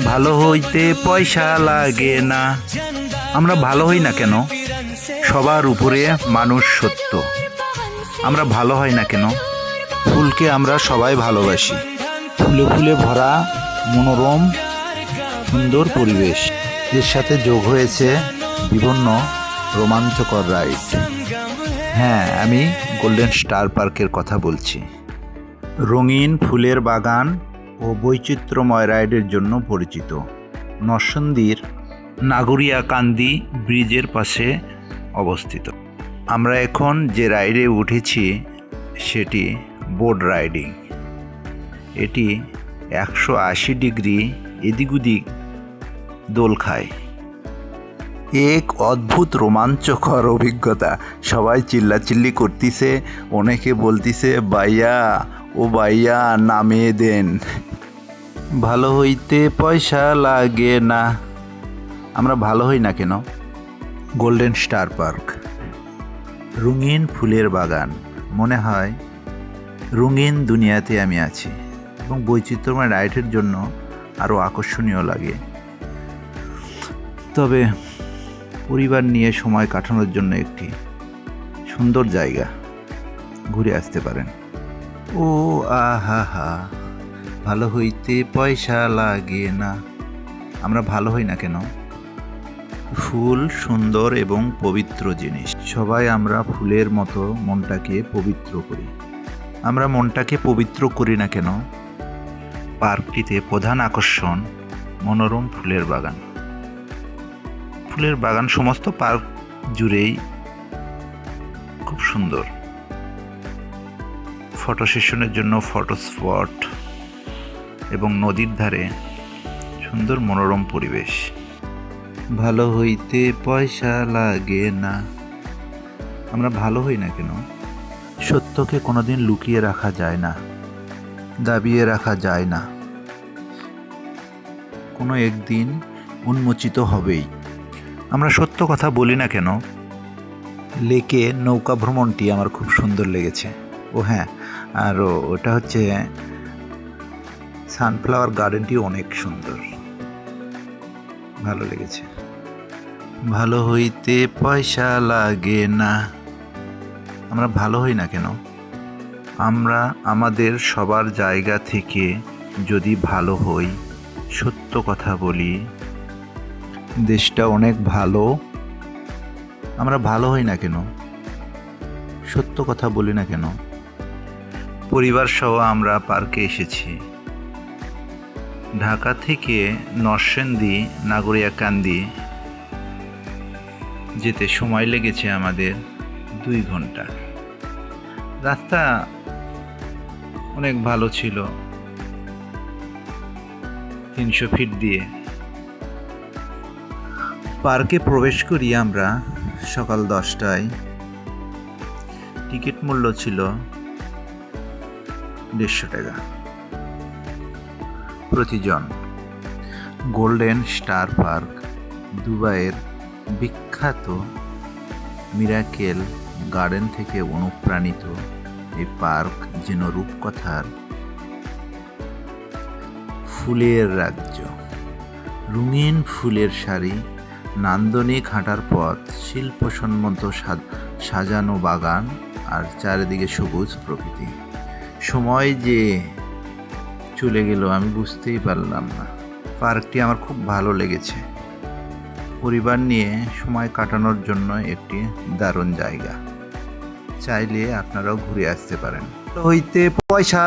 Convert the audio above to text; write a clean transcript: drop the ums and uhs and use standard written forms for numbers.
ভালো হইতে পয়সা লাগে না। আমরা ভালো হই না কেন? সবার উপরে মানুষ সত্য। আমরা ভালো হই না কেন? ফুলকে আমরা সবাই ভালোবাসি। ফুলে ফুলে ভরা মনোরম সুন্দর পরিবেশ, এর সাথে যোগ হয়েছে বিভিন্ন রোমাঞ্চকর রাইড। হ্যাঁ, আমি গোল্ডেন স্টার পার্কের কথা বলছি। রঙিন ফুলের বাগান ও বৈচিত্র্যময় রাইডের জন্য পরিচিত। নরসিংদীর নাগরিয়াকান্দি ব্রিজের পাশে অবস্থিত। আমরা এখন যে রাইডে উঠেছি সেটি বোট রাইডিং। এটি 180 ডিগ্রি এদিক ওদিক দোল খায়। এক অদ্ভুত রোমাঞ্চকর অভিজ্ঞতা। সবাই চিল্লাচিল্লি করতেছে, অনেকে বলতিছে বাইয়া ও বাইয়া নামিয়ে দেন, ভালো হইতে পয়সা লাগে না। আমরা ভালো হই না কেন? গোল্ডেন স্টার পার্ক, রঙিন ফুলের বাগান। মনে হয় রঙিন দুনিয়াতে আমি আছি, এবং বৈচিত্র্যময় রাইডের জন্য আরও আকর্ষণীয় লাগে। তবে পরিবার নিয়ে সময় কাটানোর জন্য একটি সুন্দর জায়গা, ঘুরে আসতে পারেন। ও আহা হা, ভালো হইতে পয়সা লাগে না। আমরা ভালো হই না কেন? ফুল সুন্দর এবং পবিত্র জিনিস। সবাই আমরা ফুলের মতো মনটাকে পবিত্র করি। আমরা মনটাকে পবিত্র করি না কেন? পার্কটিতে প্রধান আকর্ষণ মনোরম ফুলের বাগান। ফুলের বাগান সমস্ত পার্ক জুড়েই খুব সুন্দর। ফটো সেশনের জন্য ফটো স্পট এবং নদীর ধারে সুন্দর মনোরম পরিবেশ। ভালো হইতে পয়সা লাগে না। আমরা ভালো হই না কেন? সত্যকে কোনোদিন লুকিয়ে রাখা যায় না, দাবিয়ে রাখা যায় না। কোনো একদিন উন্মোচিত হবেই। আমরা সত্য কথা বলি না কেন? লেকে নৌকা ভ্রমণটি আমার খুব সুন্দর লেগেছে। ও হ্যাঁ, আর ওটা হচ্ছে সানফ্লাওয়ার গার্ডেনটি অনেক সুন্দর, ভালো লেগেছে। ভালো হইতে পয়সা লাগে না। আমরা ভালো হই না কেন? আমরা আমাদের সবার জায়গা থেকে যদি ভালো হই, সত্য কথা বলি, দেশটা অনেক ভালো। আমরা ভালো হই না কেন? সত্য কথা বলি না কেন? পরিবার সহ আমরা পার্কে এসেছি। ঢাকা থেকে নরসিংদী নাগরিয়াকান্দি যেতে সময় লেগেছে আমাদের 2 ঘন্টা। রাস্তা অনেক ভালো ছিল, 300 ফিট দিয়ে। পার্কে প্রবেশ করি আমরা সকাল 10টায়। টিকিট মূল্য ছিল 150 টাকা প্রতিজন। গোল্ডেন স্টার পার্ক দুবাইয়ের বিখ্যাত মিরাকেল গার্ডেন থেকে অনুপ্রাণিত। এই পার্ক যেন রূপকথার ফুলের রাজ্য। রঙিন ফুলের সারি, নান্দনিক হাঁটার পথ, শিল্পসম্মত সাজানো বাগান, আর চারিদিকে সবুজ প্রকৃতি। সময় যে চলে গেল আমি বুঝতেই পারলাম না। পার্কটি আমার খুব ভালো লেগেছে। পরিবার নিয়ে সময় কাটানোর জন্য একটি দারুণ জায়গা। চাইলে আপনারাও ঘুরে আসতে পারেন। হইতে পয়সা